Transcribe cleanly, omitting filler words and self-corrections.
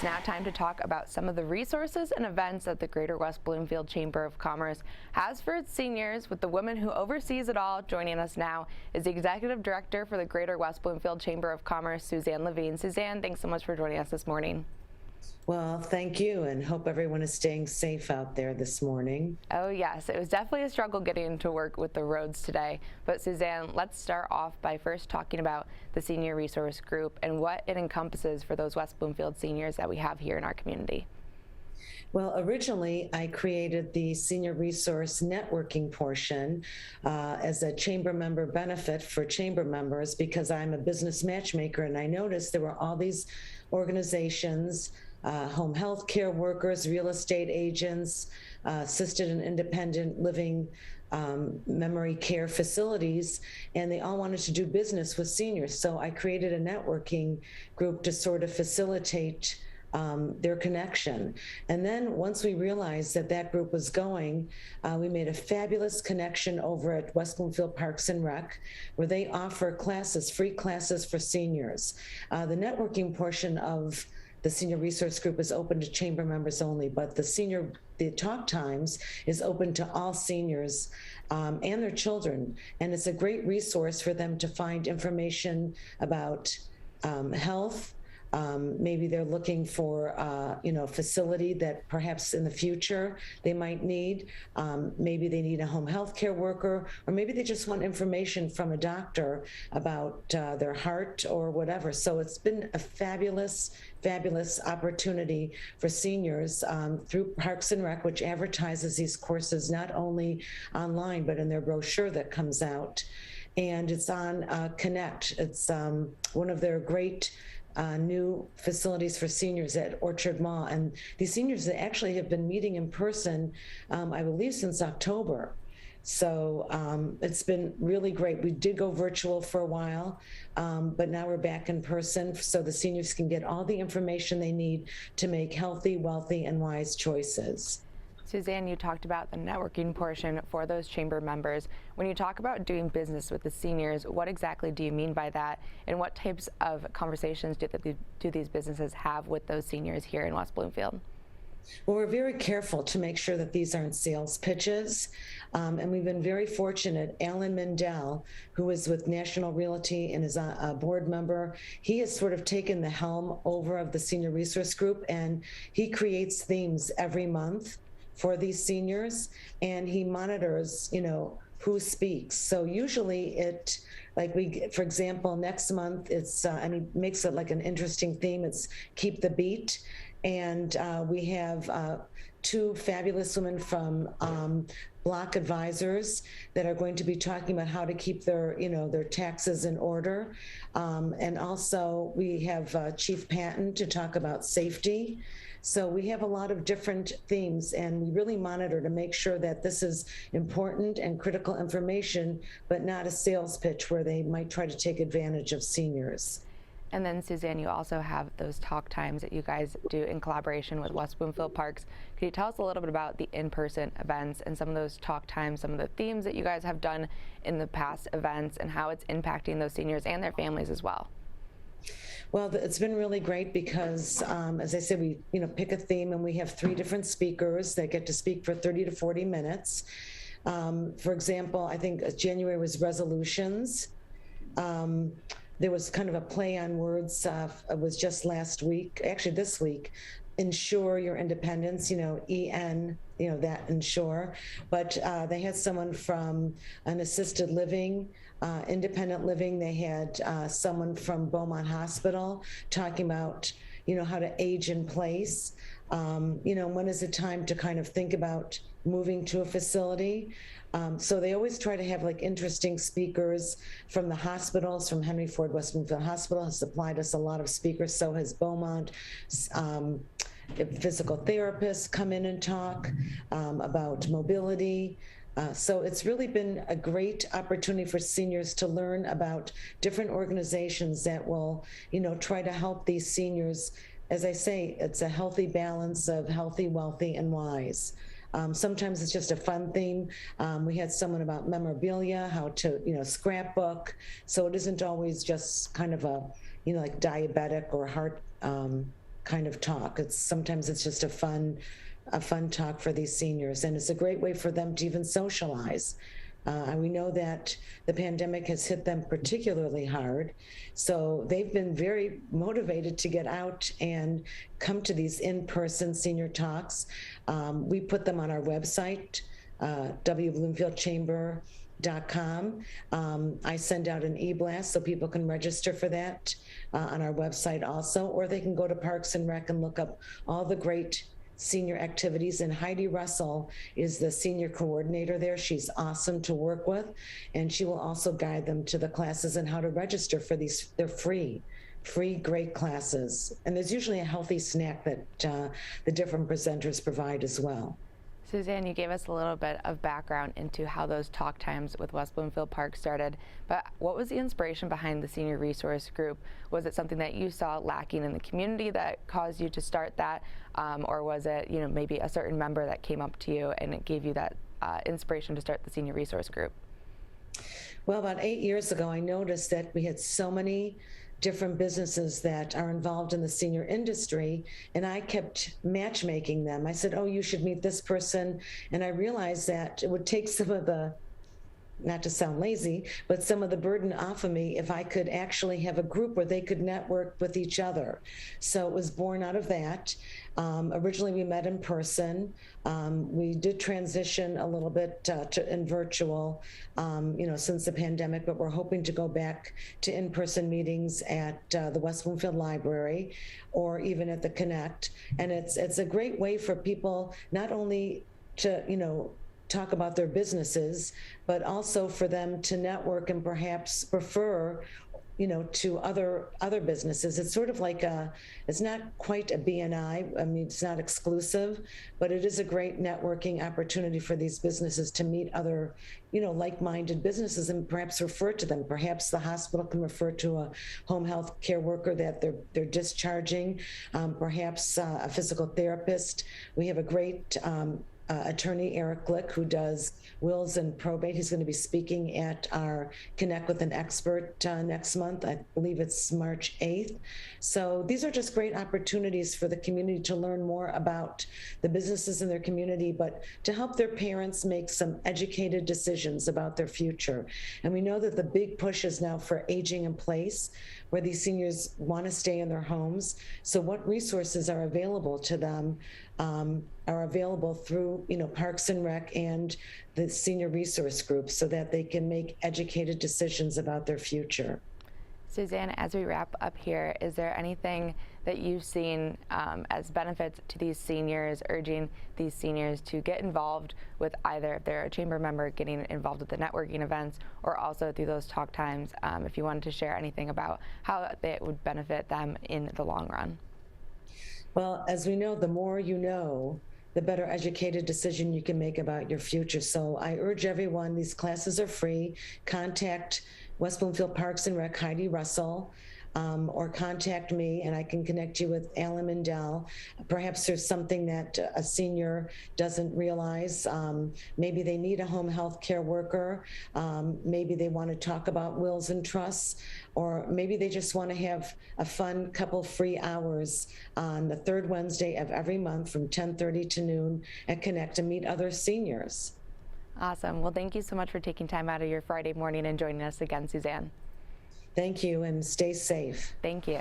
It's now time to talk about some of the resources and events that the Greater West Bloomfield Chamber of Commerce has for its seniors. With the woman who oversees it all, joining us now is the Executive Director for the Greater West Bloomfield Chamber of Commerce, Suzanne Levine. Suzanne, thanks so much for joining us this morning. Well, thank you, and hope everyone is staying safe out there this morning. Oh yes, it was definitely a struggle getting to work with the roads today. But Suzanne, let's start off by first talking about the Senior Resource Group and what it encompasses for those West Bloomfield seniors that we have here in our community. Well, originally, I created the Senior Resource Networking portion as a chamber member benefit for chamber members because I'm a business matchmaker, and I noticed there were all these organizations, home health care workers, real estate agents, assisted and independent living memory care facilities, and they all wanted to do business with seniors. So I created a networking group to sort of facilitate their connection. And then once we realized that that group was going, we made a fabulous connection over at West Bloomfield Parks and Rec, where they offer classes, free classes for seniors. The networking portion of the Senior Resource Group is open to chamber members only, but the talk times is open to all seniors and their children. And it's a great resource for them to find information about health. Maybe they're looking for, a facility that perhaps in the future they might need. Maybe they need a home health care worker, or maybe they just want information from a doctor about their heart or whatever. So it's been a fabulous opportunity for seniors through Parks and Rec, which advertises these courses not only online, but in their brochure that comes out. And it's on Connect. It's one of their great new facilities for seniors at Orchard Mall. And these seniors that actually have been meeting in person, I believe, since October. So it's been really great. We did go virtual for a while, but now we're back in person so the seniors can get all the information they need to make healthy, wealthy, and wise choices. Suzanne, you talked about the networking portion for those chamber members. When you talk about doing business with the seniors, what exactly do you mean by that? And what types of conversations do these businesses have with those seniors here in West Bloomfield? Well, we're very careful to make sure that these aren't sales pitches. And we've been very fortunate. Alan Mindell, who is with National Realty and is a board member, he has sort of taken the helm over of the Senior Resource Group, and he creates themes every month for these seniors, and he monitors, who speaks. So usually for example, next month it's, and he makes it like an interesting theme. It's Keep the Beat. And we have two fabulous women from Block Advisors that are going to be talking about how to keep their taxes in order. And also we have Chief Patton to talk about safety. So we have a lot of different themes, and we really monitor to make sure that this is important and critical information, but not a sales pitch where they might try to take advantage of seniors. And then, Suzanne, you also have those talk times that you guys do in collaboration with West Bloomfield Parks. Could you tell us a little bit about the in-person events and some of those talk times, some of the themes that you guys have done in the past events, and how it's impacting those seniors and their families as well? Well, it's been really great because, as I said, we pick a theme, and we have 3 different speakers that get to speak for 30 to 40 minutes. For example, I think January was resolutions. There was kind of a play on words. It was just last week, actually this week. Ensure your independence, EN, that ensure. But they had someone from an assisted living, independent living. They had someone from Beaumont Hospital talking about, how to age in place. When is it time to kind of think about moving to a facility? So they always try to have interesting speakers from the hospitals. From Henry Ford West Bloomfield Hospital has supplied us a lot of speakers. So has Beaumont. Physical therapists come in and talk about mobility. So it's really been a great opportunity for seniors to learn about different organizations that will, try to help these seniors. As I say, it's a healthy balance of healthy, wealthy, and wise. Sometimes it's just a fun theme. We had someone about memorabilia, how to, scrapbook. So it isn't always just kind of a, like diabetic or heart kind of talk. Sometimes it's just a fun talk for these seniors, and it's a great way for them to even socialize. And we know that the pandemic has hit them particularly hard, so they've been very motivated to get out and come to these in-person senior talks. We put them on our website, wbloomfieldchamber.com. I send out an e-blast so people can register for that on our website also, or they can go to Parks and Rec and look up all the great senior activities. And Heidi Russell is the senior coordinator there. She's awesome to work with, and she will also guide them to the classes and how to register for these. They're free great classes, and there's usually a healthy snack that the different presenters provide as well. Suzanne, you gave us a little bit of background into how those talk times with West Bloomfield Park started, but what was the inspiration behind the senior resource group? Was it something that you saw lacking in the community that caused you to start that, or was it, maybe a certain member that came up to you and it gave you that inspiration to start the senior resource group? Well, about 8 years ago, I noticed that we had so many different businesses that are involved in the senior industry, and I kept matchmaking them. I said, oh, you should meet this person. And I realized that it would take some of the, not to sound lazy, but some of the burden off of me if I could actually have a group where they could network with each other. So it was born out of that. Originally, we met in person. We did transition a little bit in virtual, since the pandemic, but we're hoping to go back to in-person meetings at the West Bloomfield Library or even at the Connect. And it's a great way for people not only to, talk about their businesses, but also for them to network and perhaps refer, to other businesses. It's sort of like it's not quite a BNI. I mean, it's not exclusive, but it is a great networking opportunity for these businesses to meet other, like-minded businesses and perhaps refer to them. Perhaps the hospital can refer to a home health care worker that they're discharging, perhaps a physical therapist. We have a great attorney, Eric Glick, who does wills and probate. He's going to be speaking at our Connect with an Expert next month. I believe it's March 8th. So these are just great opportunities for the community to learn more about the businesses in their community, but to help their parents make some educated decisions about their future. And we know that the big push is now for aging in place, where these seniors want to stay in their homes. So what resources are available to them are available through, Parks and Rec and the senior resource groups so that they can make educated decisions about their future. Suzanne, as we wrap up here, is there anything that you've seen as benefits to these seniors, urging these seniors to get involved with either, if they're a chamber member, getting involved with the networking events, or also through those talk times, if you wanted to share anything about how it would benefit them in the long run? Well, as we know, the more you know, the better educated decision you can make about your future. So I urge everyone, these classes are free. Contact West Bloomfield Parks and Rec, Heidi Russell, or contact me and I can connect you with Alan Mindell. Perhaps there's something that a senior doesn't realize. Maybe they need a home health care worker. Maybe they want to talk about wills and trusts, or maybe they just want to have a fun couple free hours on the third Wednesday of every month from 10:30 to noon at Connect to meet other seniors. Awesome. Well, thank you so much for taking time out of your Friday morning and joining us again, Suzanne. Thank you, and stay safe. Thank you.